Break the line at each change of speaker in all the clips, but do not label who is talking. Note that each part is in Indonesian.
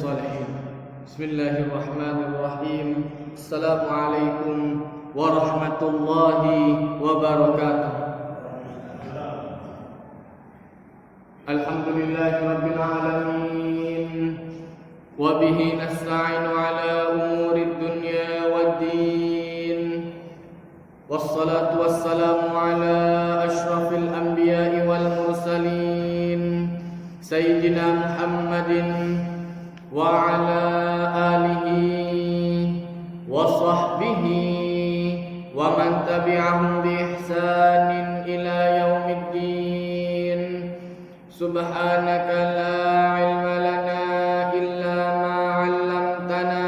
Shalihin. Bismillahirrahmanirrahim. Assalamualaikum warahmatullahi wabarakatuh. Alhamdulillahi rabbil alamin. Wa bihi nasta'inu ala umurid dunya waddin. Wassalatu wassalamu ala asyrafil anbiya'i wal mursalin Sayyidina Muhammadin wa ala alihi wa sahbihi wa man tabi'ahum bi ihsanin ila yaumiddin. Subhanaka la ilma lana illa ma 'allamtana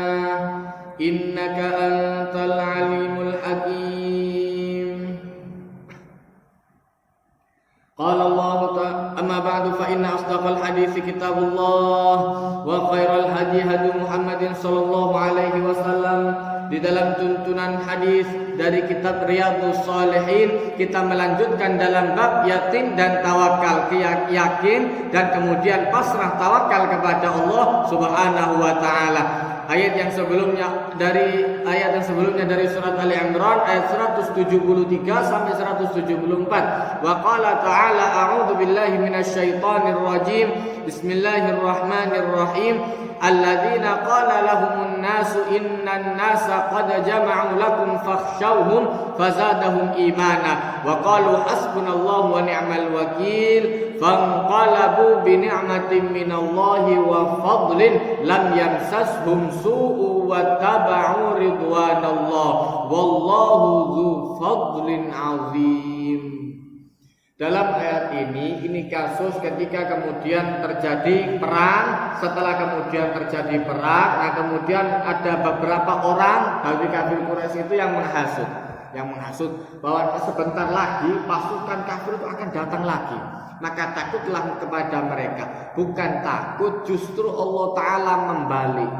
innaka antal alimul hakim. Qala Allah ta'ala amma ba'du fa inna asdaqal hadits kitabullah wa khairal hadi hadi Muhammadin sallallahu alaihi wasallam. Di dalam tuntunan hadis dari kitab Riyadhus Shalihin, kita melanjutkan dalam bab yakin dan tawakal, yakin dan kemudian pasrah tawakal kepada Allah Subhanahu wa taala. Ayat yang sebelumnya dari surat Ali Imran ayat 173 sampai 174. Wa qala ta'ala a'udzu billahi minasyaitonir rajim. Bismillahirrahmanirrahim. Alladzina qala lahumun nasu innan nasa qad jama'u lakum fakhshawhum fazadahum imana wa qalu hasbunallahu wa ni'mal wakil fanqalabu bi ni'matin minallahi wa fadlin lam yamsashum su'u wa taba'u ridwanallah wallahu dzu fadlin 'azim. Dalam ayat ini kasus ketika kemudian terjadi perang. Setelah kemudian terjadi perang, nah kemudian ada beberapa orang dari kafir Quraisy itu yang menghasut bahwa sebentar lagi pasukan kafir itu akan datang lagi. Maka takutlah kepada mereka. Bukan takut, justru Allah Ta'ala membalik.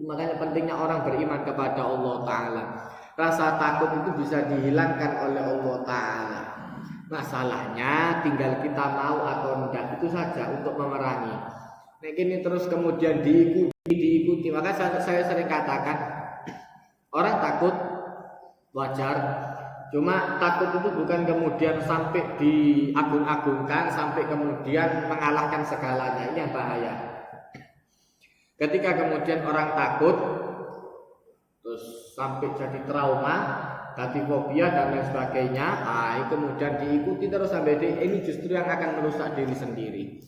Makanya pentingnya orang beriman kepada Allah Ta'ala. Rasa takut itu bisa dihilangkan oleh Allah Ta'ala. Masalahnya tinggal kita mau atau tidak, itu saja untuk memerangi. Nah ini terus kemudian diikuti. Maka saya sering katakan orang takut wajar. Cuma takut itu bukan kemudian sampai diagung-agungkan, sampai kemudian mengalahkan segalanya. Ini yang bahaya. Ketika kemudian orang takut terus sampai jadi trauma, jadi fobia dan lain sebagainya, kemudian diikuti terus sampai ini justru yang akan merusak diri sendiri.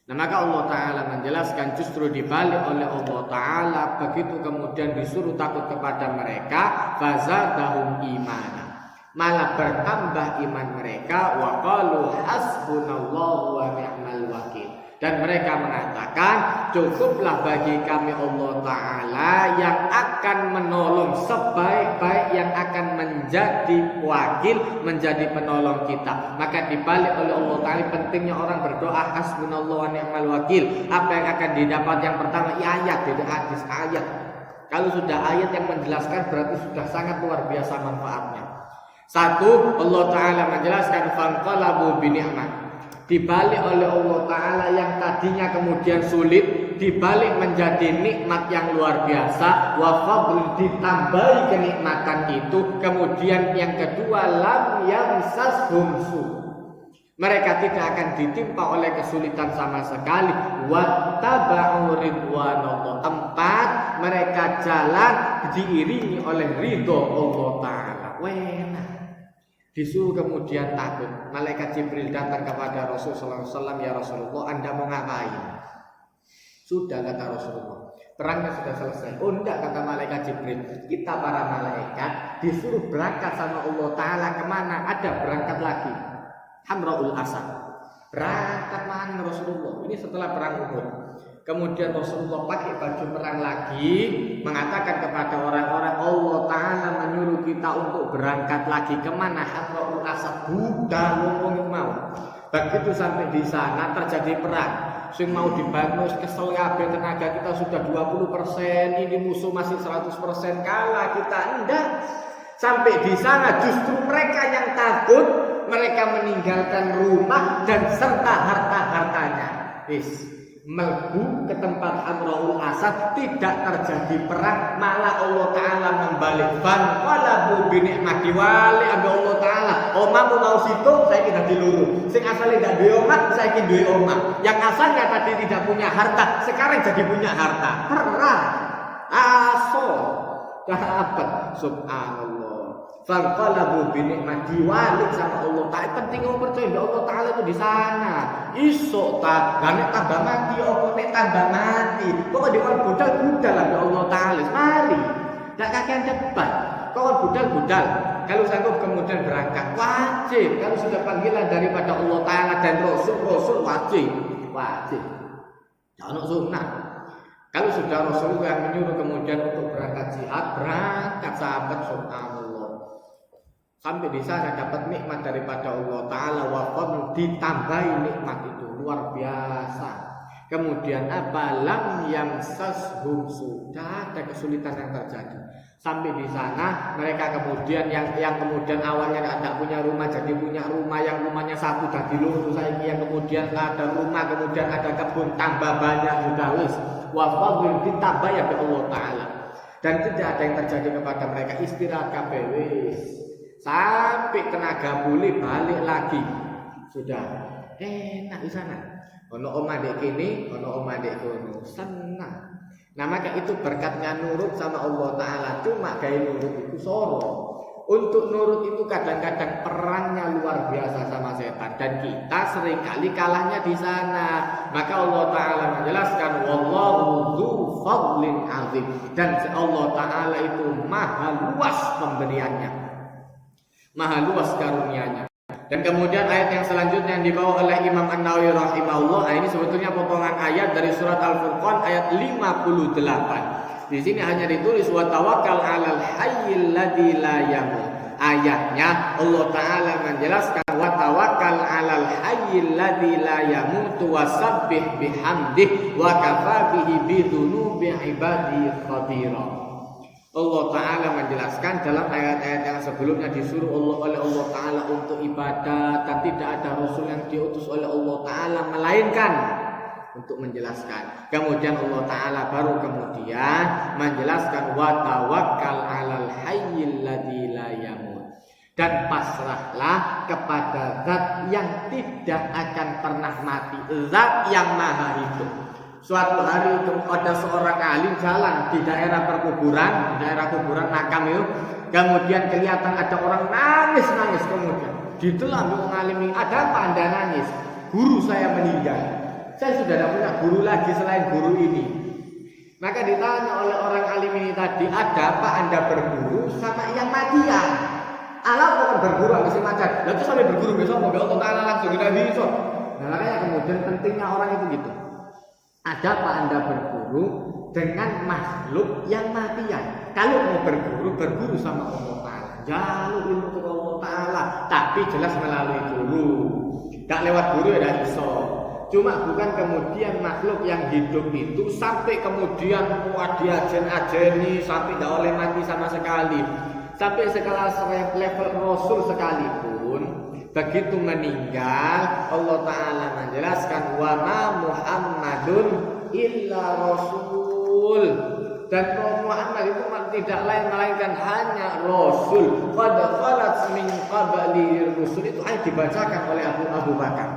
Nah maka Allah Ta'ala menjelaskan justru dibalik oleh Allah Ta'ala begitu kemudian disuruh takut kepada mereka, fazadahum imana, malah bertambah iman mereka, wa qalu hasbunallahu wa ni'mal wakil. Dan mereka mengatakan cukuplah bagi kami Allah Ta'ala yang akan menolong, sebaik-baik yang akan menjadi wakil, menjadi penolong kita. Maka dibalik oleh Allah Ta'ala pentingnya orang berdoa hasbunallahu wa ni'mal wakil. Apa yang akan didapat? Yang pertama ayat, tidak hadis, ayat. Kalau sudah ayat yang menjelaskan berarti sudah sangat luar biasa manfaatnya. Satu, Allah Ta'ala menjelaskan fanqalabu bini'mat, dibalik oleh Allah Ta'ala yang tadinya kemudian sulit, dibalik menjadi nikmat yang luar biasa, wa fadl, ditambahi kenikmatan itu. Kemudian yang kedua, lam yamsashum su, mereka tidak akan ditimpa oleh kesulitan sama sekali, wa taba'u ridwanallah, tempat mereka jalan diiringi oleh ridho Allah Ta'ala. Disuruh kemudian takut. Malaikat Jibril datang kepada Rasulullah SAW, ya Rasulullah, Anda mau ngapain? Sudah, kata Rasulullah, perangnya sudah selesai. Oh enggak, kata malaikat Jibril, kita para malaikat disuruh berangkat sama Allah Ta'ala kemana? Ada berangkat lagi, Hamraul Asad. Berangkat mana Rasulullah? Ini setelah perang Uhud. Kemudian Rasulullah pakai baju perang lagi, mengatakan kepada orang-orang, Allah Ta'ala menyuruh kita untuk berangkat lagi kemana? Hamraul Asad. Buddha ngomong mau. Begitu sampai di sana terjadi perang. Sing mau dibangun kesel kabeh, tenaga kita sudah 20%, ini musuh masih 100%, kalah kita. Enggak. Sampai di sana justru mereka yang takut, mereka meninggalkan rumah dan serta harta-hartanya. melbu ke tempat Amrul Asad, tidak terjadi perang, malah Allah Ta'ala membalik fanqalabu bi ni'mati wali ambil Allah Ta'ala. Omamu mau situ, saya tidak diluru. Sing asalnya tidak duwe omah, saya kini duwe omah. Yang asalnya tadi tidak punya harta, sekarang jadi punya harta. Perang. Aso. Dapat subhanallah. Fanqalabu bi ni'mati wali sama Allah Ta'ala. Penting kamu percaya bahwa Allah Ta'ala itu di sana. Iso ta, nek tambah mati apa nek tambah mati. Kok dikon budal-budal ambil Allah Ta'ala. Mari. Enggak kakean debat. Kok budal-budal. Kalau sanggup kemudian berangkat wajib. Kalau sudah panggilan daripada Allah Ta'ala dan Rasul wajib. Wajib. Jangan sunnah. Kalau sudah Rasul yang menyuruh kemudian untuk berangkat jihad, berangkat sahabat subhanallah. Sampai di sana dapat nikmat daripada Allah Ta'ala, wafat ditambahi nikmat itu luar biasa. Kemudian apa? Lam yamsashum, sudah ada kesulitan yang terjadi. Sampai di sana mereka kemudian yang kemudian awalnya tidak punya rumah jadi punya rumah, yang rumahnya satu jadi loro saiki, yang kemudian ada rumah kemudian ada kebun tambah banyak sudah wis. Wafat ditambah ya Allah Ta'ala. Dan tidak ada yang terjadi kepada mereka, istirahat kabeh wis. Sampai tenaga pulih balik lagi. Sudah enak di sana. Ono omah dek kini, ono omah dek kono. Senang. Nah maka itu berkatnya nurut sama Allah Ta'ala. Cuma gaya nurut itu soro. Untuk nurut itu kadang-kadang perangnya luar biasa sama setan. Dan kita seringkali kalahnya di sana. Maka Allah Ta'ala menjelaskan wallahu dzu fadlin azim. Dan Allah Ta'ala itu maha luas pemberiannya, maha luas karunia-Nya. Dan kemudian ayat yang selanjutnya yang dibawa oleh Imam An-Nawawi rahimahullah, ini sebetulnya potongan ayat dari surat Al-Furqan ayat 58. Di sini hanya ditulis wa tawakkal 'alal hayyil ladzi la yamut. Ayatnya Allah Ta'ala menjelaskan wa tawakkal 'alal hayyil ladzi la yamut wasabbih bihamdihi wa kafa bihi bidzunubi ibadihi khabira. Allah Ta'ala menjelaskan dalam ayat-ayat yang sebelumnya disuruh oleh Allah Ta'ala untuk ibadah, dan tidak ada Rasul yang diutus oleh Allah Ta'ala melainkan untuk menjelaskan. Kemudian Allah Ta'ala baru kemudian menjelaskan wa tawakkal 'alal hayyil ladzi la yamut. Dan pasrahlah kepada zat yang tidak akan pernah mati, zat yang maha hidup. Suatu hari itu ada seorang alim jalan di daerah perkuburan, di daerah kuburan makam itu. Kemudian kelihatan ada orang nangis kemudian. Ditelan orang alim ini, ada apa Anda nangis? Guru saya meninggal. Saya sudah tidak punya guru lagi selain guru ini. Maka ditanya oleh orang alim ini tadi, ada apa Anda berguru sama yang matian? Allah bukan berguru sama macan. Lalu sampai berguru besok mau Allah Ta'ala langsung tidak bisa. Nah makanya kemudian pentingnya orang itu gitu. Ada apa Anda berguru dengan makhluk yang matian? Kalau mau berguru sama Allah Ta'ala. Jalur ilmu ke Allah Ta'ala. Tapi jelas melalui guru. Gak lewat guru ya tidak bisa. Cuma bukan kemudian makhluk yang hidup itu sampai kemudian diajen-ajeni sampai tidak oleh mati sama sekali. Sampai sekelas level Rasul sekalipun begitu meninggal Allah Ta'ala menjelaskan wa ma Muhammadun illa Rasul. Dan Muhammad itu tidak lain melainkan hanya Rasul. Qad khalat min qablihi rusul, itu ayat dibacakan oleh Abu Bakar.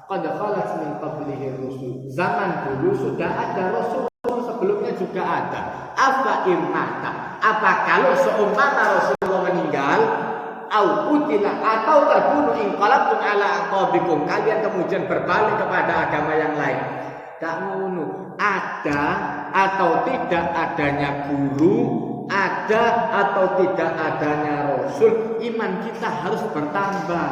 Qad khalat min qablihi rusul. Zaman dulu sudah ada Rasul, sebelumnya juga ada. Afa imata, apa kalau seumpama Rasulullah meninggal, au qutila atau takunu inqalabtum ala aqabikum, kalian kemudian berbalik kepada agama yang lain. Tak ngono, ada atau tidak adanya guru, ada atau tidak adanya Rasul, iman kita harus bertambah.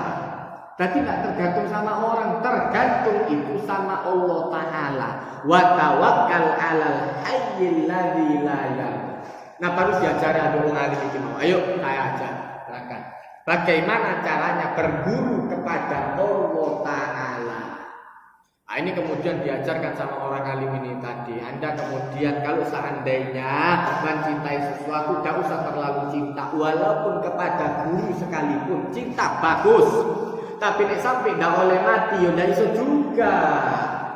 Jadi tidak tergantung sama orang, tergantung itu sama Allah Ta'ala. Wa tawakkal 'alal hayyil ladzi la yamut. Nah baru diajari ada orang alim itu mau. Ayo saya ajar, silakan. Bagaimana caranya berguru kepada Allah Ta'ala. Nah, ini kemudian diajarkan sama orang alim ini tadi. Anda kemudian kalau seandainya mencintai sesuatu, tidak usah terlalu cinta. Walaupun kepada guru sekalipun, cinta bagus. Tapi nek sampai tidak oleh mati, ya tidak iso juga.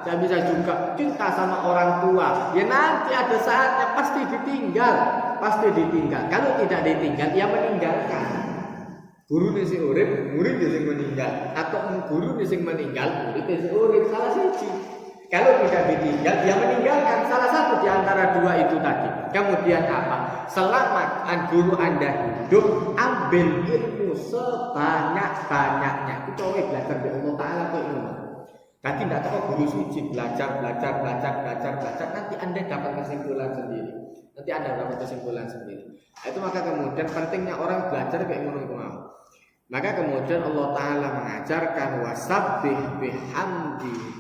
tidak bisa juga cinta sama orang tua. Ya nanti ada saatnya pasti ditinggal, pasti ditinggal. Kalau tidak ditinggal, ya meninggalkan. Guru sing urip, murid sing meninggal, atau guru sing meninggal, murid sing urip, salah siji. Kalau tidak ditinggal, dia meninggalkan salah satu di antara dua itu tadi. Kemudian apa? Selama guru Anda hidup, ambil ilmu sebanyak-banyaknya. Itu belajar dari Allah Ta'ala kok ilmu. Nanti tidak tahu guru suci belajar. Nanti Anda dapat kesimpulan sendiri. Itu maka kemudian pentingnya orang belajar kayak ngono. Maka kemudian Allah Ta'ala mengajarkan wasabbih bihamdi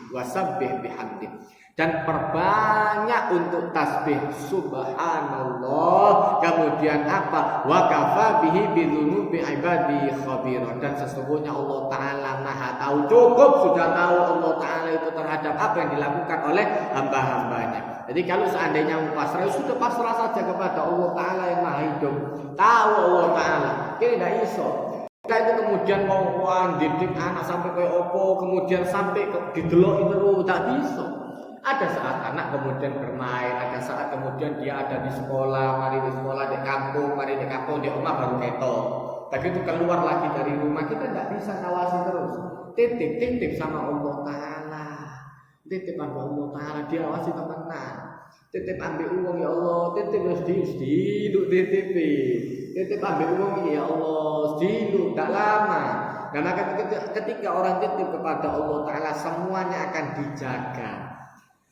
dan perbanyak untuk tasbih subhanallah. Kemudian apa? Wa kafa bihi bidzunubi ibadi khabira, dan sesungguhnya Allah Ta'ala Maha tahu, cukup sudah tahu Allah Ta'ala itu terhadap apa yang dilakukan oleh hamba-hambanya. Jadi kalau seandainya mau pasrah, sudah pasrah saja kepada Allah Ta'ala yang Maha hidup, tahu Allah Ta'ala. Kini tidak iso. Kita itu kemudian mau didik anak sampai kayak opo, kemudian sampai didelok itu tak bisa. Ada saat anak kemudian bermain, ada saat kemudian dia ada di sekolah, mari di sekolah di kampung, di rumah baru ketok. Begitu keluar lagi dari rumah, kita tidak bisa ngawasi terus. Titip sama Allah Ta'ala. Titip sama Allah Ta'ala, dia awasi teman-teman. Titip ambil uang ya Allah, titip sedih, titip ambil uang ya Allah, sedih, tak lama. Karena ketika orang titip kepada Allah Ta'ala, semuanya akan dijaga.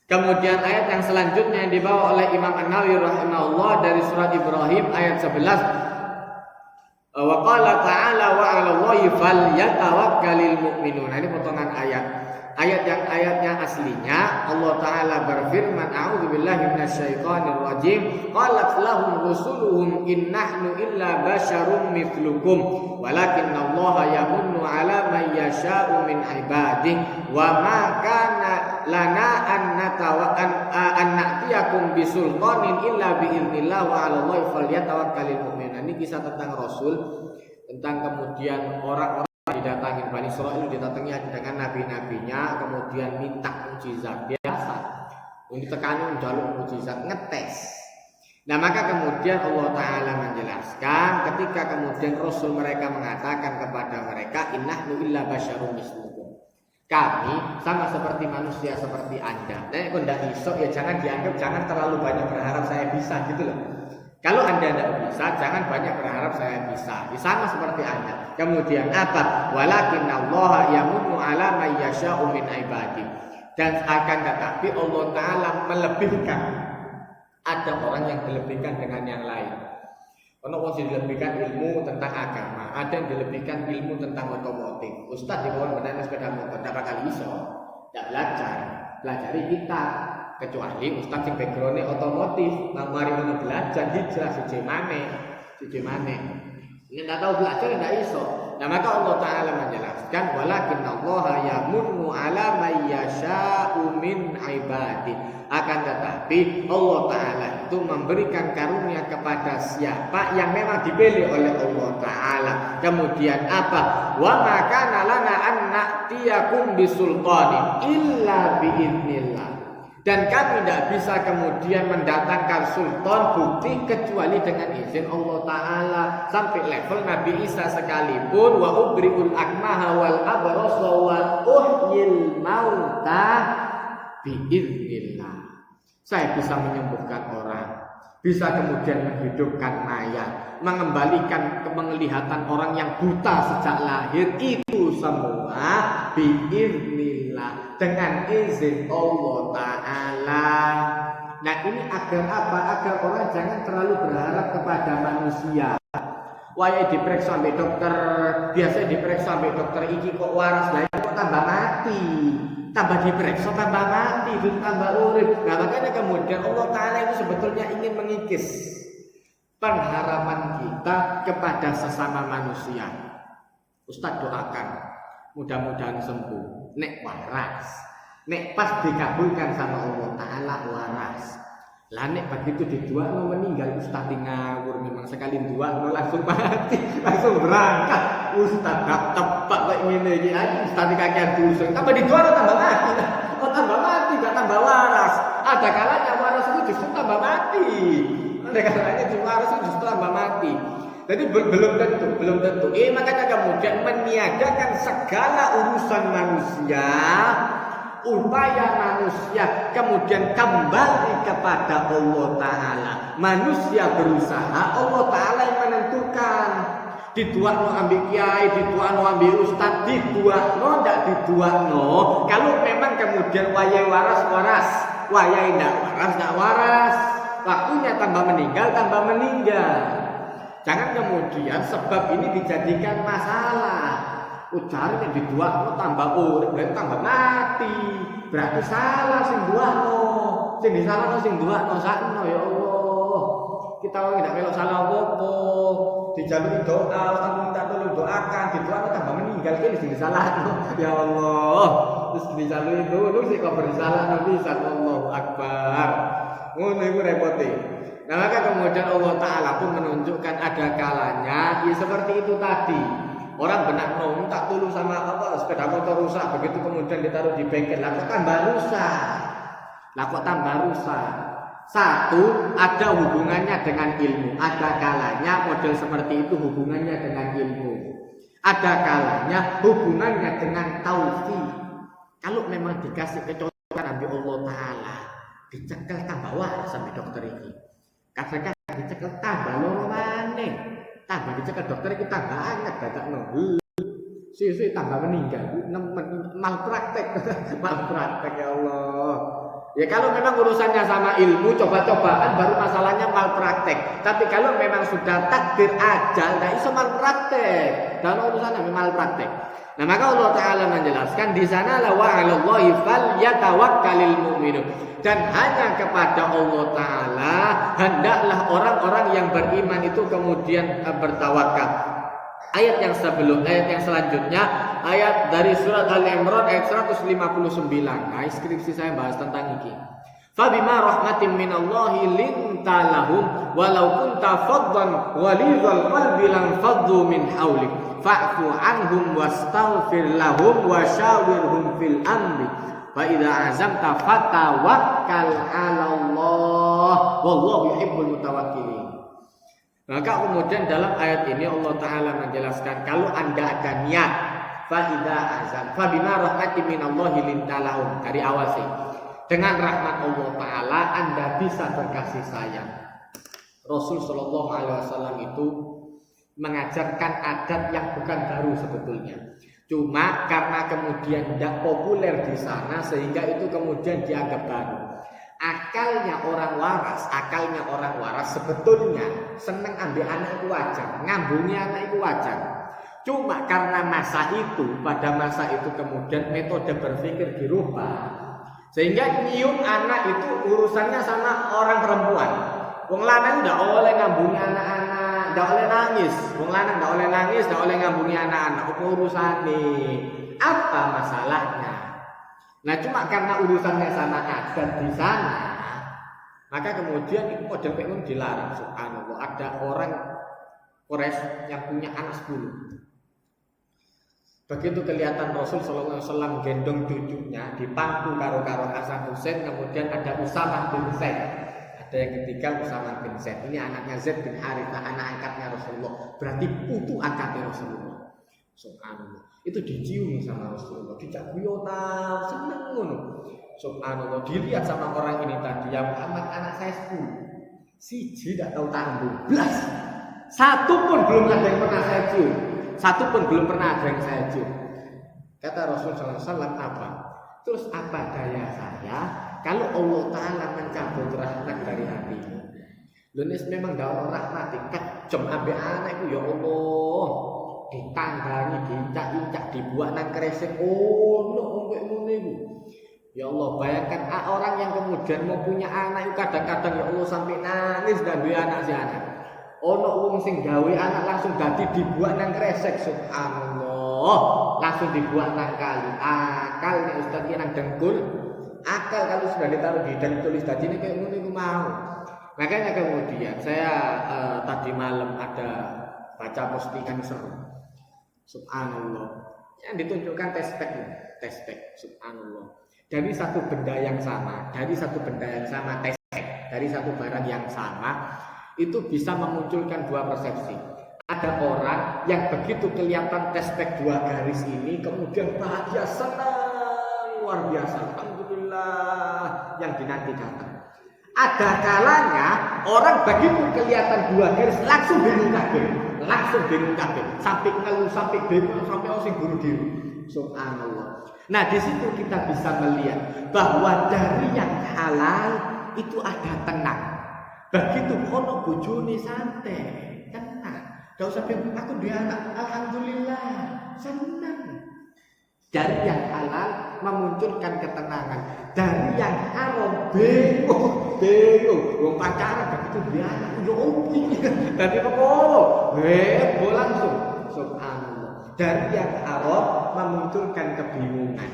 Kemudian ayat yang selanjutnya yang dibawa oleh Imam An-Nawawi rahimahullah dari surat Ibrahim ayat 11. Wa qala ta'ala wa 'alallahi falyatawakkalul mu'minun. Ini potongan ayat. Ayatnya aslinya Allah Ta'ala berfirman, a'udzubillahi minasyaitonir rajim, qalat lahum rusuluhum in nahnu illa basyarum mithlukum walakinnallaha yamunnu 'ala man yasha'u min ibadihi wa ma kana lana an na'tiyakum bisultanin illa bi'iznillah wa 'alallahi falyatawakkalul mu'minun. Ini kisah tentang Rasul, tentang kemudian orang-orang didatangi Bani Israil, didatangi dengan nabi-nabinya, kemudian minta mukjizat biasa, ditekani menjaluk mukjizat, ngetes. Nah maka kemudian Allah Ta'ala menjelaskan ketika kemudian Rasul mereka mengatakan kepada mereka, innahnu illa basyarum mislukum, kami sama seperti manusia seperti Anda. Nah kalau tidak bisa ya jangan dianggap, jangan terlalu banyak berharap saya bisa gitu loh. Kalau Anda tidak bisa, jangan banyak berharap saya bisa. Sama seperti Anda. Kemudian apa? Walakinnallaha yamunnu 'ala may yasha'u min ibadihi. Dan akan tetapi Allah Ta'ala melebihkan. Ada orang yang dilebihkan dengan yang lain. Karena orang yang dilebihkan ilmu tentang agama, ada yang dilebihkan ilmu tentang otomotif. Ustaz di bawah menaiki sepeda motor, tidak bakal bisa. Tidak belajar. Pelajari kita. Kecuali ustaz yang backgroundnya otomotif, mari belajar hijrah siji maneh. Ini tidak tahu belajar tidak iso. Nah maka Allah Ta'ala menjelaskan, walakinnallaha yamunnu 'ala may yasha'u min ibadihi. Akan tetapi Allah Ta'ala itu memberikan karunia kepada siapa yang memang dipilih oleh Allah Ta'ala. Kemudian apa? Wa ma kana lana an na'tiyakum bisultanin illa bi'iznillah. Dan kami tidak bisa kemudian mendatangkan sultan bukti kecuali dengan izin Allah Ta'ala. Sampai level Nabi Isa sekalipun, wa ubri'ul akmaha wal abrasa wa uhyil mauta biiznillah. Saya bisa menyembuhkan orang, bisa kemudian menghidupkan mayat, mengembalikan penglihatan orang yang buta sejak lahir. Itu semua biiznillah, dengan izin Allah Ta'ala. Nah ini agar apa? Agar orang jangan terlalu berharap kepada manusia. Wah diperiksa sampai dokter, biasa diperiksa sampai dokter iki kok waras, lah kok tambah mati. Tambah diperiksa, tambah mati, tambah urip. Nah makanya kemudian Allah Ta'ala itu sebetulnya ingin mengikis pengharapan kita kepada sesama manusia. Ustaz doakan, mudah-mudahan sembuh. Nek waras, nek pas dikabulkan sama Allah Ta'ala waras. Lah nek begitu didua mau meninggal, Ustaz ngawur memang sekali dua mau langsung mati, langsung berangkat. Ustaz gak tepak kayak ngene iki, Ustaz kakean dosa. Tambah didua tambah mati. tambah mati, gak tambah waras. Ada kalanya waras itu justru tambah mati. Ada kalanya waras itu justru tambah mati. Jadi belum tentu. Makanya kemudian meniadakan segala urusan manusia, upaya manusia kemudian kembali kepada Allah Ta'ala. Manusia berusaha, Allah Ta'ala yang menentukan. Diduakno ambil kiai, diduakno ambil ustad, diduakno ndak diduakno. Kalau memang kemudian wayai waras, wayai ndak waras. Waktunya tambah meninggal. Jangan kemudian sebab ini dijadikan masalah. Ujarnya diduakno tambah urip, berarti tambah mati. Berarti salah sing duakno. Sing disalahno sing duakno sakno ya Allah. Kita tidak melok salah apa-apa. Dijalui doa, Ustaz minta tolong doakan, didoakan tambah meninggal kan mesti disalahno. Ya Allah. Terus dijalui dulu sih kok bersalah Nabi sallallahu akbar. Ngono iku repote. Nah, maka kemudian Allah Ta'ala pun menunjukkan ada kalanya ya seperti itu tadi. Orang benak minta tolong sama sepeda motor rusak, begitu kemudian ditaruh di bengkel, lah kok tambah rusak. Satu, ada hubungannya dengan ilmu. Ada kalanya model seperti itu hubungannya dengan ilmu. Ada kalanya hubungannya dengan taufik. Kalau memang dikasih kecocokan ambil Allah Ta'ala, dicekel tambah waras sampai dokter ini. Kadang-kadang dicekel tambah loro maneh. Tambah dicekel dokter ini tambah anget dadakno. Sisi tambah meninggal. Malpraktek ya Allah. Ya kalau memang urusannya sama ilmu, coba-cobaan baru masalahnya malpraktek. Tapi kalau memang sudah takdir ajal, tidak bisa malpraktek. Kalau urusannya malpraktek. Nah maka Allah Ta'ala menjelaskan di sana la wa 'alallahi falyatawakkalul mu'minun. Dan hanya kepada Allah Ta'ala hendaklah orang-orang yang beriman itu kemudian bertawakal. Ayat yang selanjutnya ayat dari surat Al-Imran ayat 159. Nah, skripsi saya bahas tentang ini. Fabima rahmatin minallahi linta lahum walau kunta faddan ghalizal qalbi lam faddu min hawlik fa'fu anhum wastaghfir lahum wasyawirhum fil amri fa idza azamta fatawakkal 'alallah wallahu yuhibbul mutawakkilin. Maka kemudian dalam ayat ini Allah Ta'ala menjelaskan kalau anda ada niat fa'idha azam fabima rahmatin minallahi lintalahum dari awal sih dengan rahmat Allah Ta'ala anda bisa berkasih sayang. Rasul Shallallahu Alaihi Wasallam itu mengajarkan adat yang bukan baru sebetulnya, cuma karena kemudian tidak populer di sana sehingga itu kemudian dianggap baru. Akalnya orang waras sebetulnya seneng ambil anak itu wajar, ngambungi anak itu wajar. Cuma karena pada masa itu kemudian metode berpikir dirubah, sehingga nyium anak itu urusannya sama orang perempuan. Wong lanang ndak oleh ngambungi anak-anak, ndak oleh nangis. Wong lanang ndak oleh nangis, ndak oleh ngambungi anak-anak. Apa urusane? Apa masalahnya? Nah cuma karena urusannya sama adat di sana, maka kemudian itu model pengen dilarang. Subhanallah, ada orang Quraisy yang punya anak 10. Begitu kelihatan Rasul Sallallahu Alaihi Wasallam gendong cucunya dipangku karo Hasan Husain, kemudian ada Usamah bin Zaid, ada yang ketiga Usamah bin Zaid. Ini anaknya Zaid bin Harithah, anak angkatnya Rasulullah. Berarti putu angkatnya Rasulullah. Subhanallah, itu diciumi sama Rasulullah, dijak guyonan, seneng ngono. Subhanallah, dilihat sama orang ini tadi, ya Muhammad anak saya 10. Siji tidak tahu tanggung, belas. Satu pun belum ada yang pernah saya cium. Satu pun belum pernah ada yang saya cium. Kata Rasulullah SAW apa? Terus apa daya saya kalau Allah Ta'ala mencabut rahmat dari hatimu? Lunis memang gak orang rahmati, kejem ambil anak itu ya Allah. Ditanggangi, diincak-incak, dibuat nang kresek. Oh, ngono iku. Ya Allah, bayangkan orang yang kemudian mau punya anak itu kadang-kadang ya Allah sampai nangis dan duwe anak si anak. Ono wong sing gawe anak langsung dadi dibuat nang kresek. Subhanallah, langsung dibuat nang kali. Akal nek ustaz ki nang dengkul. Akal kalau sudah ditaruh di dengkul ustaz ini kayak ngono iku mau. Makanya kemudian saya tadi malam ada baca postingan seru. Subhanallah, yang ditunjukkan tespek, subhanallah. dari satu benda yang sama, dari satu barang yang sama, itu bisa memunculkan dua persepsi. Ada orang yang begitu kelihatan tespek 2 garis ini, kemudian bahagia, senang, luar biasa, alhamdulillah, yang dinanti datang. Ada kalanya orang begitu kelihatan 2 garis langsung bingung kabeh, sampai ngeluh, sampai bingung, sampai osing bunuh diri. Subhanallah. Nah, di situ kita bisa melihat bahwa dari yang halal itu ada tenang. Begitu ono bojone santai, tenang. Gak usah bingung, aku dia anak, alhamdulillah, senang. Dari yang halal memunculkan ketenangan. Dari yang haram bingung. Wong pacaran begitu dia anak, yo opo. Dadi apa? Heboh langsung. Subhanallah. Dari yang haram memunculkan kebingungan.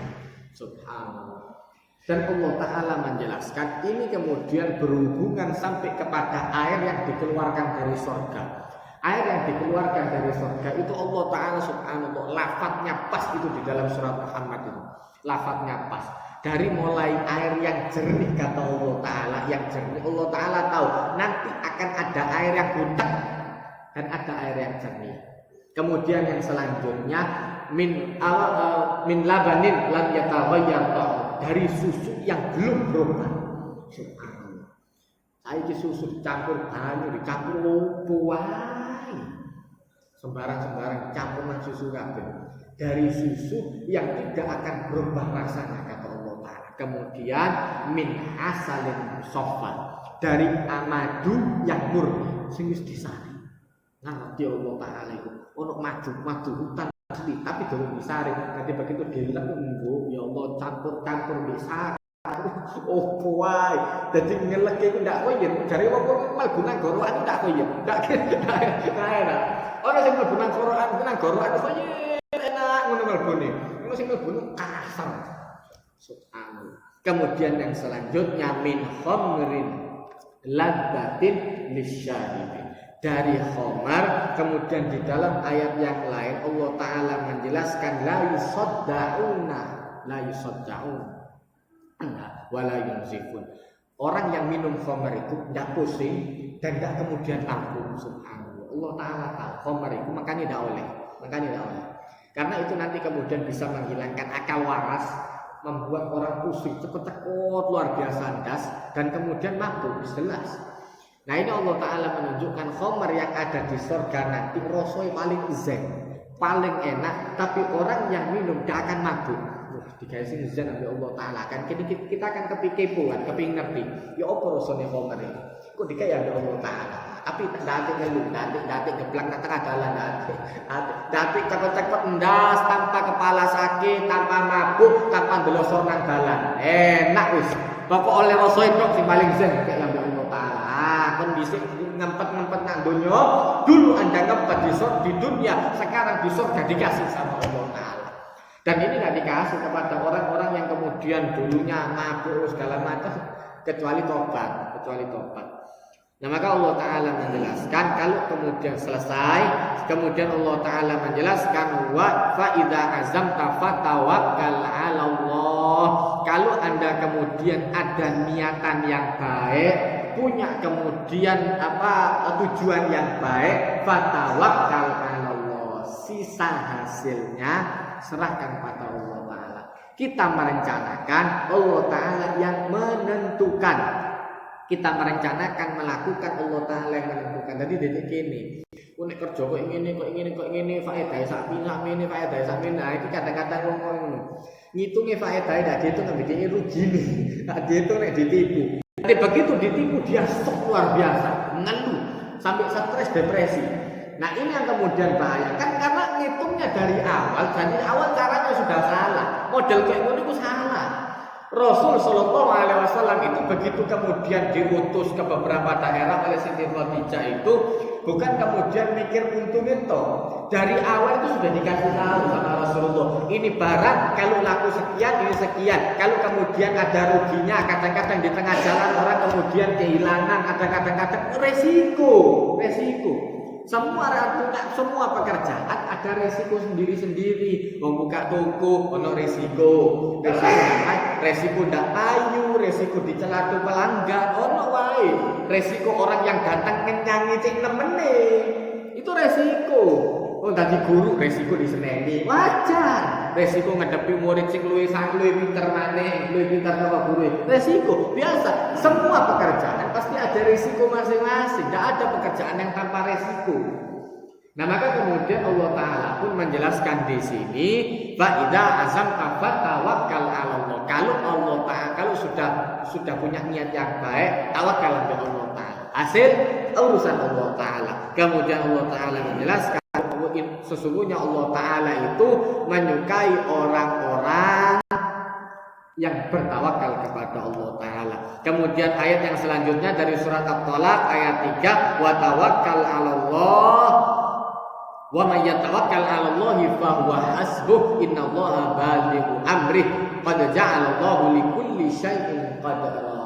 Subhanallah. Dan Allah Ta'ala menjelaskan ini kemudian berhubungan sampai kepada air yang dikeluarkan dari surga. Air yang dikeluarkan dari surga itu Allah Ta'ala subhanahu lafadznya pas itu di dalam surat Muhammad itu. Lafadznya pas. Dari mulai air yang jernih kata Allah Ta'ala, yang jernih. Allah Ta'ala tahu nanti akan ada air yang butek dan ada air yang jernih. Kemudian yang selanjutnya min labanin lam yataghayyar ta'am, dari susu yang belum berubah. Subhanallah. Saiki susu dicampur banyu, dicampur opo wae. Sembarang campur nang susu kabeh. Dari susu yang tidak akan berubah rasanya kata Allah Ta'ala. Kemudian min asalin musaffa, dari madu yang murni sing wis disari. Ngerti Allah Ta'ala itu ono madu hutan asli tapi durung disari. Nanti begitu dilek ya Allah campur bisa. Oh wae. Dadi ngelek iku ndak koyen. Jare wong mlebu nang gorokan ndak koyen. Ndak enak. Ora sing mlebu nang gorokan koyen enak ngono mlebune. Ono sing mlebu kasar. Subhanallah. Kemudian yang selanjutnya min khamrin ladzatin lisyaribin, dari khamar. Kemudian di dalam ayat yang lain Allah Ta'ala menjelaskan la yusaddaun wala yunzifun. Orang yang minum khamar itu tidak pusing dan tidak kemudian tampung. Subhanallah. Allah Ta'ala tahu khamar itu makanya tidak oleh. Karena itu nanti kemudian bisa menghilangkan akal waras, membuat orang pusing, cepet-cepet luar biasa das, dan kemudian mabuk jelas. Nah ini Allah Ta'ala menunjukkan khamar yang ada di surga nanti rasanya paling zen, paling enak, tapi orang yang minum tidak akan mabuk. Dikasih zen oleh Allah Ta'ala kan kita akan kepikiran, kepingin ngerti ya apa rasanya khamar ini kok dikaya oleh Allah Ta'ala. Tapi dati ngeluh, dati geblak nang tengah dalan, dati cepet-cepet ndas tanpa kepala sakit, tanpa mabuk, tanpa ndelosor nang dalan. Enak wis. Pokok oleh rasa itu sing paling zen kayak Allah Ta'ala. Kon bisa ngempet-ngempet nang donya, dulu Anda ngempet di dunia, sekarang di surga dikasih sama Allah Ta'ala. Dan ini tidak dikasih kepada orang-orang yang kemudian dulunya mabuk segala macam kecuali tobat. Nah maka Allah Ta'ala menjelaskan kalau kemudian selesai, kemudian Allah Ta'ala menjelaskan wa fa idza azamta fatawakkal 'ala Allah. Kalau Anda kemudian ada niatan yang baik, punya kemudian tujuan yang baik, fatawakkal 'ala Allah. Sisa hasilnya serahkan pada Allah Ta'ala. Kita merencanakan, Allah Ta'ala yang menentukan. Kita merencanakan, melakukan, Allah Ta'ala yang menentukan. Jadi detik ini nek kerja kok ingin faedah sak ini faedah sak ini. Nah, iki kadang-kadang ngomong ngitunge faedah dak dihitung ambek rugi nih. Dak dihitung nek ditipu. Jadi begitu ditipu dia sok luar biasa, ngeluh sampai stres, depresi. Nah, ini yang kemudian bahaya kan karena ngitungnya dari awal caranya sudah salah. Model kayak gini itu salah. Rasul Shallallahu Alaihi Wasallam itu begitu kemudian diutus ke beberapa daerah oleh Siti Khadijah itu bukan kemudian mikir untung itu. Dari awal itu sudah dikasih tahu sama Rasulullah. Ini barang kalau laku sekian ini sekian. Kalau kemudian ada ruginya, kadang-kadang di tengah jalan orang kemudian kehilangan, ada kadang-kadang resiko. Semua semua pekerjaan ada resiko sendiri-sendiri. Membuka toko, ono resiko. Resiko ndak payu, resiko dicela pelanggan, ono wae. Resiko orang yang datang kenyangi cek nemene. Itu resiko. Oh, tadi guru resiko diseneni. Wajar. Resiko ngadepi murid sing luwih pinter maneh, luwih pinter karo guru. Resiko biasa. Semua pekerjaan pasti ada resiko masing-masing. Tidak ada pekerjaan yang tanpa resiko. Nah, maka kemudian Allah Ta'ala pun menjelaskan di sini, fa idza azamta fatawakkal 'ala Allah. Kalau Allah Ta'ala kalau sudah punya niat yang baik, tawakal kepada Allah Ta'ala. Hasil urusan Allah Ta'ala. Kemudian Allah Ta'ala menjelaskan sesungguhnya Allah Ta'ala itu menyukai orang-orang yang bertawakal kepada Allah Ta'ala. Kemudian ayat yang selanjutnya dari surat At-Talaq ayat 3, wa tawakkal 'ala Allah wa may yatawakkal 'ala Allahi fa huwa hasbuh innallaha balighu amrih qad ja'ala Allahu likulli syai'in qadara.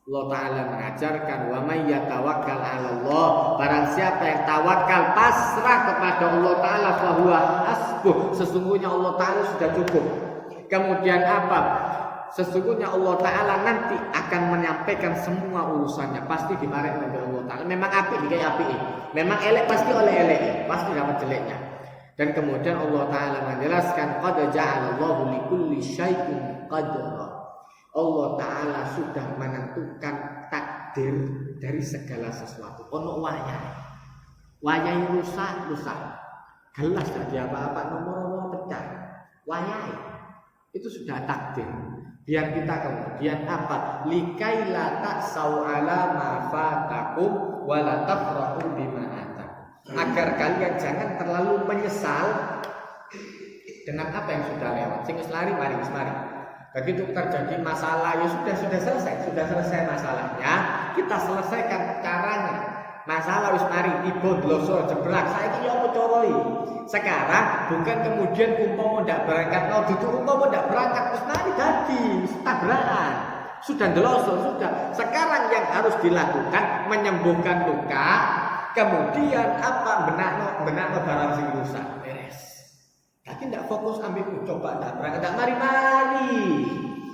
Allah Ta'ala mengajarkan wa may yatawakkal 'ala Allah, barang siapa yang tawakal pasrah kepada Allah Ta'ala fa huwa hasbuh, sesungguhnya Allah Ta'ala sudah cukup. Kemudian apa? Sesungguhnya Allah Ta'ala nanti akan menyampaikan semua urusannya. Pasti dimarahin oleh Allah Ta'ala. Memang apik kayak apik. Memang elek pasti oleh elek, pasti dapat jeleknya. Dan kemudian Allah Ta'ala menjelaskan qad ja'alallahu likulli syai'in qadra. Allah Ta'ala sudah menentukan takdir dari segala sesuatu. Ono wayai rusak. Gelas jadi apa-apa, nomor pecah. Wayai itu sudah takdir. Biar kita kemudian apa? Likaila ta'sau ala ma fatakum wa la tafrahu bima atakum. Agar kalian jangan terlalu menyesal dengan apa yang sudah lewat. Sing wis lari mari. Begitu terjadi masalah, ya sudah selesai masalahnya, kita selesaikan caranya. Masalah wis mari tiba dloso jeblak, saiki yo apa carane? Sekarang bukan kemudian umpama ndak berangkat, umpama ndak berangkat wis mari dadi tabrakan. Sudah dloso, sudah. Sekarang yang harus dilakukan menyembuhkan luka, kemudian apa? Benakno barang sing rusak. Tapi tidak fokus ambil coba tidak berangkat, tidak mari.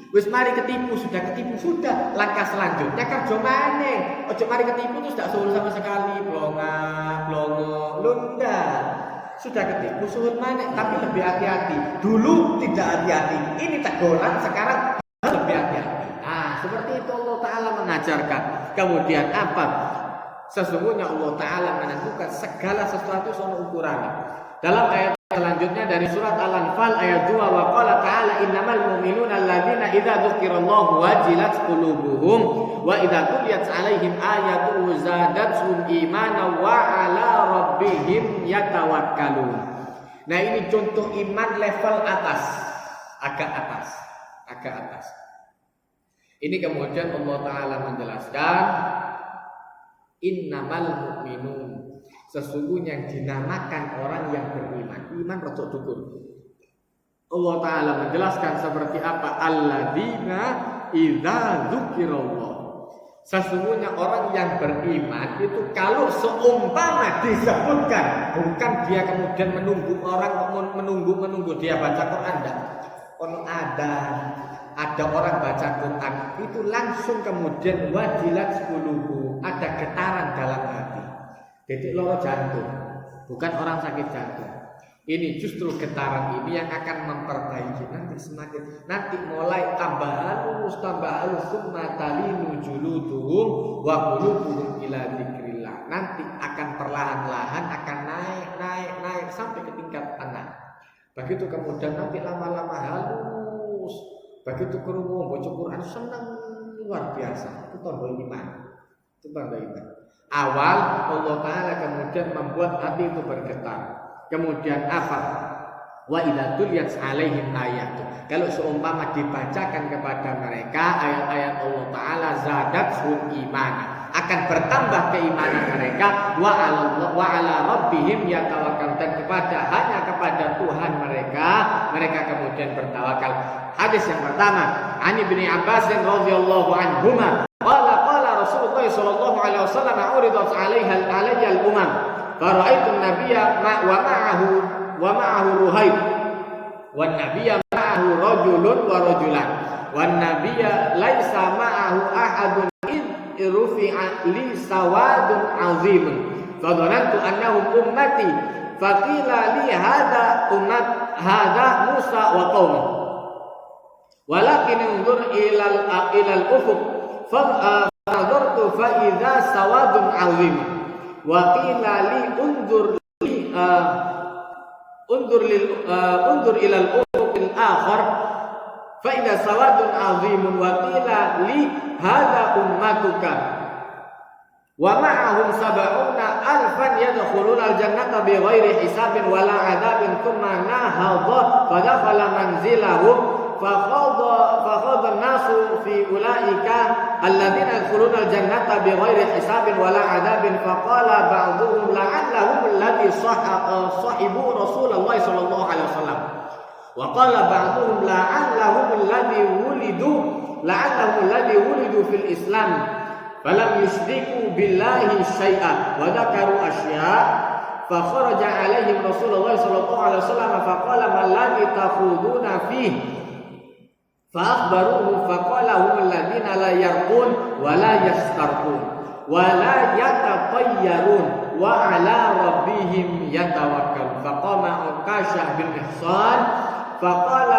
Wis mari ketipu, sudah. Langkah selanjutnya kerja maneh. Ojo mari ketipu terus tidak suhul sama sekali, blongo, lunda. Sudah ketipu suhul maneh, tapi lebih hati-hati. Dulu tidak hati-hati, ini teguran, sekarang lebih hati-hati. Ah, seperti itu Allah Ta'ala mengajarkan. Kemudian apa? Sesungguhnya Allah Ta'ala menentukan segala sesuatu soal ukurannya. Dalam ayat selanjutnya dari surat Al-Anfal ayat 2, wa qala ta'ala innamal mu'minuna alladzina idza dzukirallahu wajilat qulubuhum wa idza tuliyat 'alaihim ayatuhu zadatuhum imanan wa 'ala rabbihim yatawakkalun. Nah, ini contoh iman level atas, agak atas. Ini kemudian Allah Ta'ala menjelaskan innamal mu'minun, sesungguhnya yang dinamakan orang yang beriman. Iman rotok dukun. Allah Ta'ala menjelaskan seperti apa? Alladzina idza dzukirallah. Sesungguhnya orang yang beriman itu kalau seumpama disebutkan, bukan dia kemudian menunggu orang menunggu dia baca Quran. Kalau ada orang baca Quran itu langsung kemudian wajilat qulubuhum, ada getaran dalam hati. Jadi loro jantung, bukan orang sakit jantung. Ini justru getaran ini yang akan memperbaiki nanti mulai tambah halus summa talinu juluduhum wa qulubuhum ila dzikrillah. Nanti akan perlahan-lahan akan naik sampai ke tingkat anak. Begitu kemudian nanti lama-lama halus. Begitu krungu baca Quran senang luar biasa. Itu tanda iman. Awal Allah Ta'ala kemudian membuat hati itu bergetar. Kemudian apa? Wa idza tuliyat 'alaihim ayatu. Kalau seumpama dibacakan kepada mereka ayat-ayat Allah Ta'ala zadatuhum imana, akan bertambah keimanan mereka. Wa 'ala rabbihim yatawakkalun, dan hanya kepada Tuhan mereka kemudian bertawakal. Hadis yang pertama, Ani bin Abbas radhiyallahu anhuma qala Rasulullah sallallahu alaihi wasallam uridat 'alayya al-umam Faraitu nabiyya wa ma'ahu ruhaib wan nabiyya ma'ahu rajulun wa rajulan wan nabiyya laisa ma'ahu ahadun id rufi'a li sawadun 'azimun fadhanantu annahum ummati faqila li hadha Musa wa qaumuh walakin unzur ilal ufuq fanadartu fa idza sawadun 'azim wa qila li unzur ilal ufuq al-akhar fa idza sawadun 'azim wa qila li hadha ummatuka wa ma'ahum sab'una alfan yadkhuluna al-jannata bighairi hisabin wala 'adabin thumma nahadha fa dakhala manzilahu فخاض الناس في أولئك الذين يدخلون الجنة بغير حساب ولا عذاب فقال بعضهم لعلهم الذي صحبوا رسول الله صلى الله عليه وسلم وقال بعضهم لعلهم الذي ولدوا في الإسلام فلم يشركوا بالله شيئا وذكروا أشياء فخرج عليهم رسول الله صلى الله عليه وسلم فقال ما الذي تخوضون فيه فأخبروه فقال هم الذين لا يرقون ولا يسترقون ولا يتطيرون وعلى ربهم يتوكلون فقام عكاشة بن محصن فقال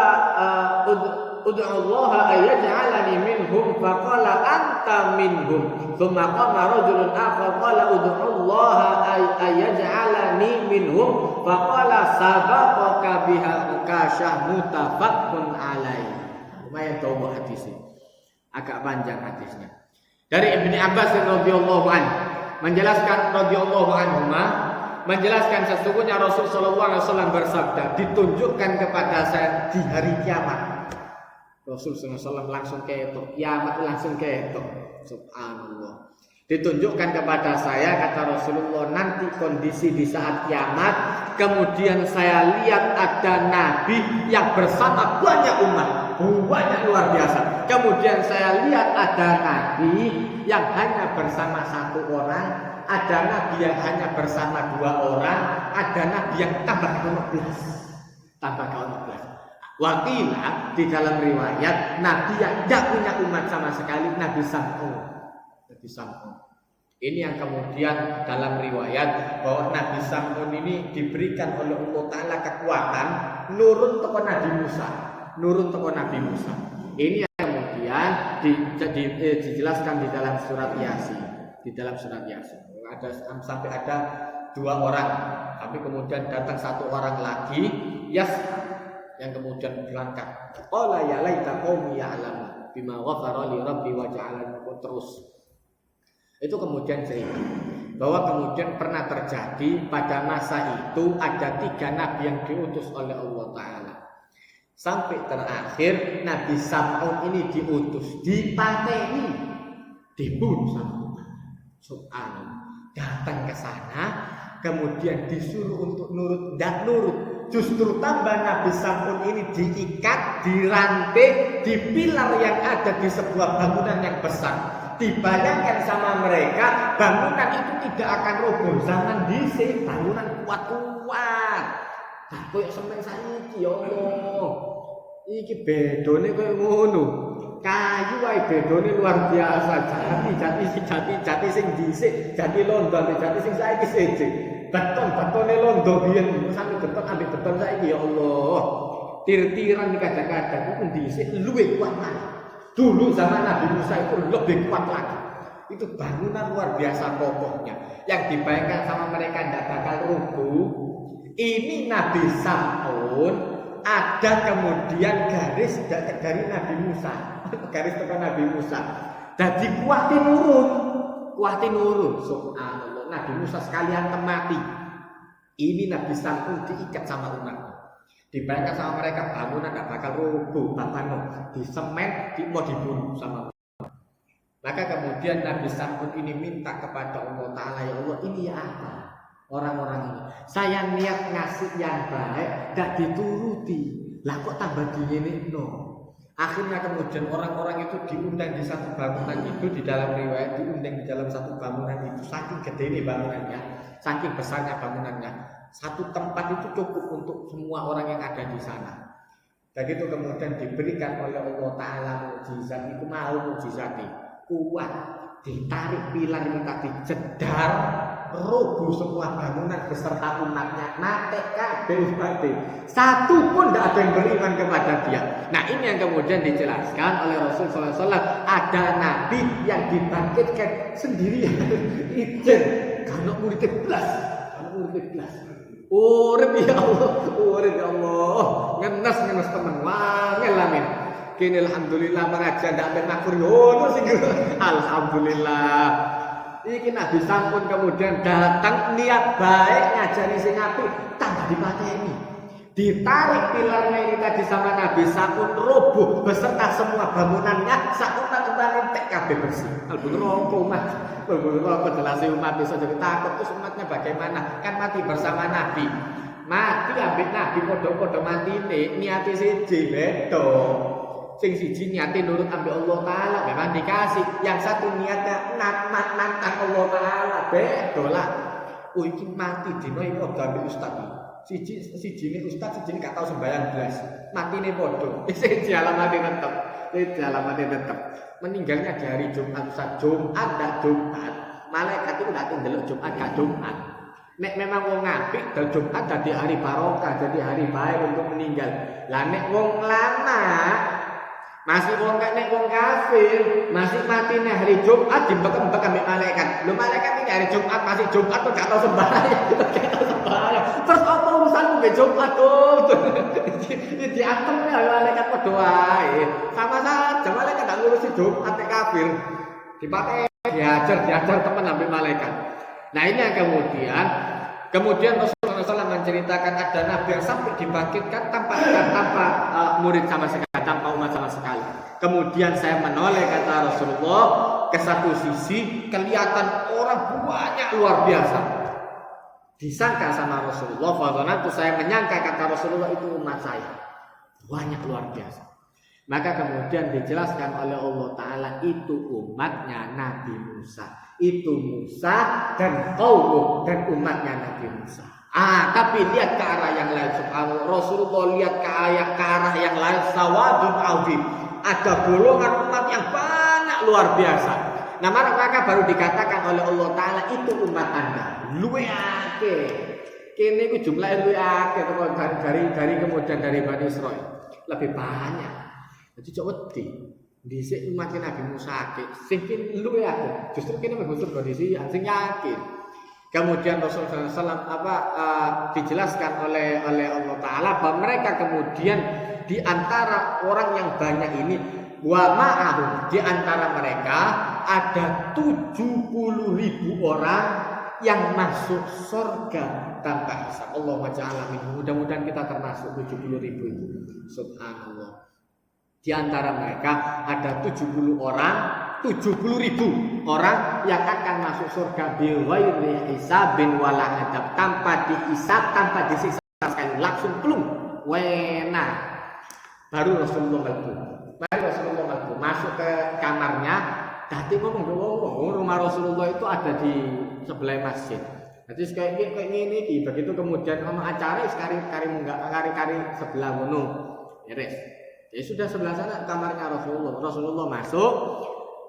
ادعوا الله أن يجعلني منهم فقال أنت منهم ثم قام رجل آخر قال ادعوا الله أن يجعلني منهم فقال سبقك بها عكاشة متفق عليه. Lumayan tahu hadisnya, agak panjang hadisnya. Dari Ibnu Abbas radhiyallahu anhu menjelaskan sesungguhnya Rasul sallallahu alaihi wasallam bersabda, ditunjukkan kepada saya di hari kiamat. Rasul sallallahu alaihi wasallam langsung ketok, kiamat langsung ketok. Subhanallah. Ditunjukkan kepada saya, kata Rasulullah, nanti kondisi di saat kiamat, kemudian saya lihat ada nabi yang bersama banyak umat, banyak luar biasa. Kemudian saya lihat ada nabi yang hanya bersama satu orang, ada nabi yang hanya bersama dua orang, ada nabi yang tambah ke 15. Wakila di dalam riwayat nabi yang tidak punya umat sama sekali, Nabi Sam'un. Ini yang kemudian dalam riwayat bahwa Nabi Sam'un ini diberikan oleh Allah Ta'ala kekuatan nurun teko Nabi Musa. Ini yang kemudian dijelaskan di dalam surat Yasin. Sampai ada dua orang, tapi kemudian datang satu orang lagi, yang kemudian berangkat. Qala ya laita qaumi ya'lamun bima ghafara li rabbi wa ja'alani terus. Itu kemudian cerita bahwa kemudian pernah terjadi pada masa itu ada 3 nabi yang diutus oleh Allah Ta'ala. Sampai terakhir Nabi Sam'un ini diutus, dipateni, dibunuh sama Allah. Subhanallah. Datang ke sana, kemudian disuruh untuk nurut, dan nurut. Justru tambah Nabi Sam'un ini diikat, dirantai, di pilar yang ada di sebuah bangunan yang besar. Dibayangkan sama mereka, bangunan itu tidak akan roboh. Zaman dhisik bangunan kuat-kuat. Nah, koyo sampeyan saiki ya Allah. Iki bedone koyo ngono. Kayu wae bedone luar biasa. Jati sing dhisik, jati londo ambek jati sing saiki seje. Beton-betone londo biyen, sampe beton ambek beton saiki ya Allah. Tir-tiran kadang-kadang ku dhisik luwih kuat maneh. Dulu zaman Nabi Musa itu lebih kuat lagi. Itu bangunan luar biasa kokohnya. Yang dibayangkan sama mereka tidak bakal rubuh. Ini Nabi Sam'un, ada kemudian garis dari Nabi Musa. Garis depan Nabi Musa. Jadi kuatin nurun. Subhanallah. Nabi Musa sekalian mati. Ini Nabi Sam'un diikat sama umatnya. Dibayangkan sama mereka bangunan tidak bakal rubuh, di semen mau dibunuh sama. Maka kemudian Nabi Sam'un ini minta kepada Allah Ta'ala, ya Allah, ini ya apa? Orang-orang ini saya niat ngasih yang baik, tidak dituruti. Lah kok tambah dingin no?
Akhirnya kemudian orang-orang itu diundang di satu bangunan itu, di dalam riwayat diundang di dalam satu bangunan itu, saking gede ini bangunannya, saking besarnya bangunannya, satu tempat itu cukup untuk semua orang yang ada di sana. Dan itu kemudian diberikan oleh Allah Ta'ala mukjizat, itu mau mukjizat kuat, ditarik pilar ini tadi jedar, roboh semua bangunan beserta umatnya, mati kabeh mati. Satu pun tidak ada yang beriman kepada dia. Nah ini yang kemudian dijelaskan oleh Rasul SAW. Ada nabi yang dibangkitkan sendirian, izin kalau murid belas, urip ya Allah, ngenes temen wangel amin. Kini alhamdulillah pengajian ndak ben makur ngono sing alhamdulillah. Iki nabi sampun kemudian datang niat baik ngajari sing apik tambah dipateni. Ditarik pilarnya ini tadi sama nabi sampun roboh beserta semua bangunannya sampun kembali tek kabeh bersih. Alhamdulillah umat. Alhamdulillah penjelasi umat bisa jadi takut terus umatnya bagaimana? Kan mati bersama nabi. Mati ambek nabi padha-padha matine niate siji beda. Sing siji niate nurut ambek Allah Ta'ala memang dikasih, yang satu niatnya nantang Allah Ta'ala beda lah. Oh iki mati dino iki padha ambek ustaz iki. Siji ne ustaz, siji ne gak tau sembahyang blas. Matine padha. Siji alamate tetep. Meninggalnya di hari Jumat, Ustaz. Jumat ndak Jumat. Malaikat itu ndak ndelok Jumat gak Jumat. Nek memang wong apik dal Jumat dadi hari barokah, jadi hari baik untuk meninggal. Lah nek wong lama masih wong kafir, masih mati nih hari Jumat dibek-bek ambek malaikat. Lho malaikat ini hari Jumat masih Jumat tuh gak tau sembahyang. Terus apa urusanmu mbek Jumat tuh? Diantem ya malaikat padha wae. Sama saja malaikat gak ngurusi Jumat nek kafir. Dipateni diajar temen ambek malaikat. Nah ini yang kemudian Rasulullah SAW menceritakan ada nabi yang sampai dibangkitkan tanpa murid sama sekali, tanpa umat sama sekali. Kemudian saya menoleh kata Rasulullah, ke satu sisi kelihatan orang banyak luar biasa. Disangka sama Rasulullah, fadhonatu saya menyangka kata Rasulullah itu umat saya banyak luar biasa. Maka kemudian dijelaskan oleh Allah Ta'ala itu umatnya Nabi Musa. Itu Musa dan kaum dan umatnya Nabi Musa. Tapi lihat ke arah yang lain. Subhanallah, Rasulullah lihat ke arah yang lain. Sawadun azim. Ada golongan umat yang banyak luar biasa. Nah maka baru dikatakan oleh Allah Ta'ala itu umat anda. Luwe akeh. Kini ku jumlahnya luwe akeh. Dari kemudian dari Bani Israil lebih banyak. Jadi cok wedi. Dhisik umat Nabi Musa akeh. Sing luwe akeh. Justru kene mlebu kondisi sing yakin. Kemudian Rasulullah SAW dijelaskan oleh Allah Ta'ala bahwa mereka kemudian di antara orang yang banyak ini wa ma'ahum, di antara mereka ada 70.000 orang yang masuk surga tanpa hisab. Allahumma ja'alna minhum. Mudah-mudahan kita termasuk 70.000 itu. Subhanallah. Di antara mereka ada 70.000 orang yang akan masuk surga bighairi hisabin wala adab, tanpa dihisab, tanpa disiksa sekali, langsung plung wena. Baru Rasulullah masuk ke kamarnya. Tadi ngomong rumah Rasulullah itu ada di sebelah masjid. Jadi kayak gini begitu kemudian ngomong acara kari sebelah ngono. Beres. Ya sudah sebelah sana kamarnya Rasulullah. Rasulullah masuk,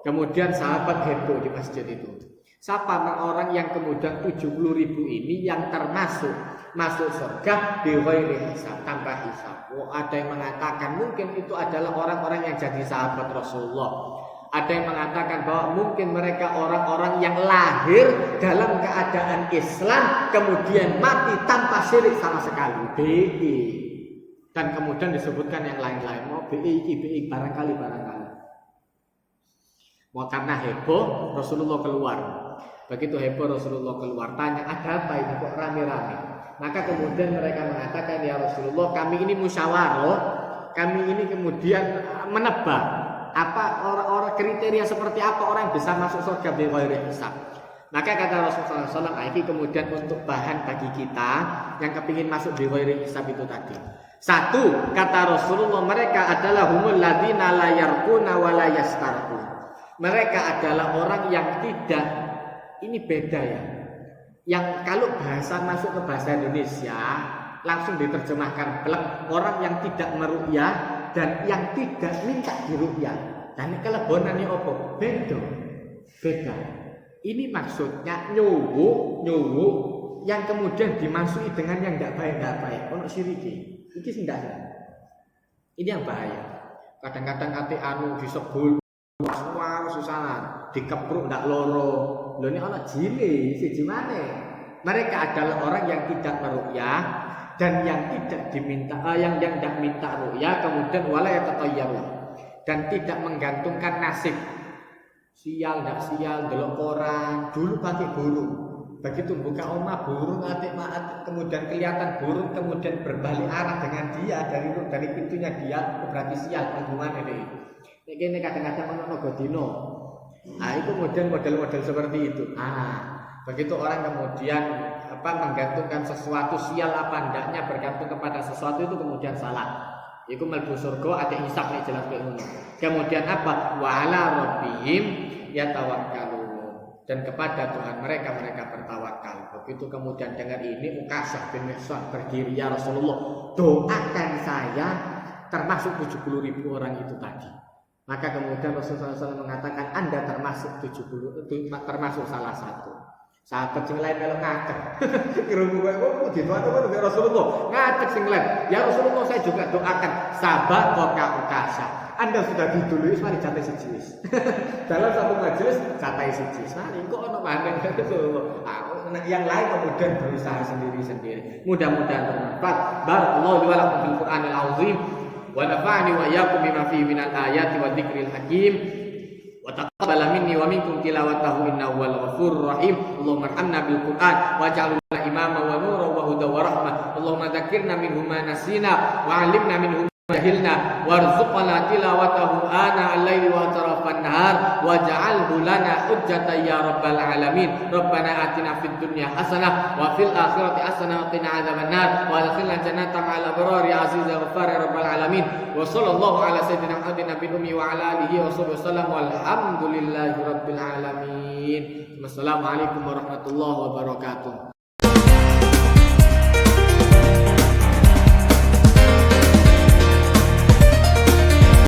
kemudian sahabat heboh di masjid itu. Siapa orang yang kemudian 70.000 ini yang termasuk masuk surga bighairi hisab, tanpa hisab. Ada yang mengatakan mungkin itu adalah orang-orang yang jadi sahabat Rasulullah. Ada yang mengatakan bahwa mungkin mereka orang-orang yang lahir dalam keadaan Islam kemudian mati tanpa syirik sama sekali. BI. Dan kemudian disebutkan yang lain-lain. Mau BI barangkali. Mau karena heboh Rasulullah keluar. Begitu heboh Rasulullah keluar, tanya ada apa ini kok rame-rame. Maka kemudian mereka mengatakan, ya Rasulullah, kami ini musyawarah, kami ini kemudian menebak apa orang-orang kriteria seperti apa orang yang bisa masuk surga bighairi hisab. Maka kata Rasulullah SAW, ini kemudian untuk bahan bagi kita yang kepingin masuk bighairi hisab itu tadi. Satu, kata Rasulullah, mereka adalah humul ladzina la yarquna wa la yastarqun. Mereka adalah orang yang tidak, ini beda ya. Yang kalau bahasa masuk ke bahasa Indonesia langsung diterjemahkan plek, orang yang tidak meru'yah dan yang tidak minta diru'yah. Dan kelebonan ini apa? Beda. Ini maksudnya nyowo yang kemudian dimasuki dengan yang tidak baik. Ono siriki. Iki sing ndak. Ini yang bahaya. Kadang-kadang ati anu disebul semua susahan, dikepruk ndak loro. Lho ini ana jile, siji maneh. Mereka adalah orang yang tidak meru'yah dan yang tidak diminta yang tidak minta ru'yah, kemudian wala yatatayyaru dan tidak menggantungkan nasib. Sial ndak sial delok koran, dulu pakai burung. Begitu buka omah burung atik maat, kemudian kelihatan burung, kemudian berbalik arah dengan dia dari pintunya dia, berarti sial hubungan ini. Ini kadang-kadang ono godino. Nah, itu model seperti itu. Begitu orang kemudian menggantungkan sesuatu sial apa ndaknya bergantung kepada sesuatu itu kemudian salah. Iku mlebu surga ada hisab nek jelas koyo ngono. Kemudian apa? Wa ala rabbihim yatawakkalun. Dan kepada Tuhan mereka bertawakal. Begitu kemudian dengar ini Ukasah bin Mihsan berdiri, ya Rasulullah, doakan saya termasuk 70.000 orang itu tadi. Maka kemudian Rasulullah SAW mengatakan Anda termasuk 70, termasuk salah satu. Sahabat sing lain melu ngadeg. Kirungu kowe ditoato karo Rasulullah. Ngadeg sing lain. Ya Rasulullah, saya juga doakan sahabat Ukasah. Anda sudah didului, mari catai siji. Dalam satu majelis catai siji. Mari kok ono maneh yang lain kemudian berusaha sendiri-sendiri. Mudah-mudahan bermanfaat. Barakallahu wa lakum bil Qur'anil azim wa nafa'ani wa iyyakum bima fihi minal ayati wa dzikril hakim. Wa taqabbal minni wa minkum tilawatahu innahu wal ghafurur rahim. Allahumma arhamna bil Qur'an waj'alhu lana imama wa nuran wa hudan wa rahmah. Allahumma dzakkirna minhu ma nasina wa 'allimna minhu jahilna warzuqna tilawatahu ana al-laili wa atrafan nahar waj'alhu lana hujjatan ya rabbal alamin. Rabbana atina fid dunya hasanah wa fil akhirati hasanah wa qina adzabannar wa adkhilna jannata ma'al abrar ya aziz ya ghaffar ya rabbal alamin. Wa sallallahu ala sayyidina Muhammadin nabiyil ummi wa ala alihi wa sahbihi wasallam walhamdulillahi rabbil alamin. Wassalamu alaikum warahmatullahi wabarakatuh.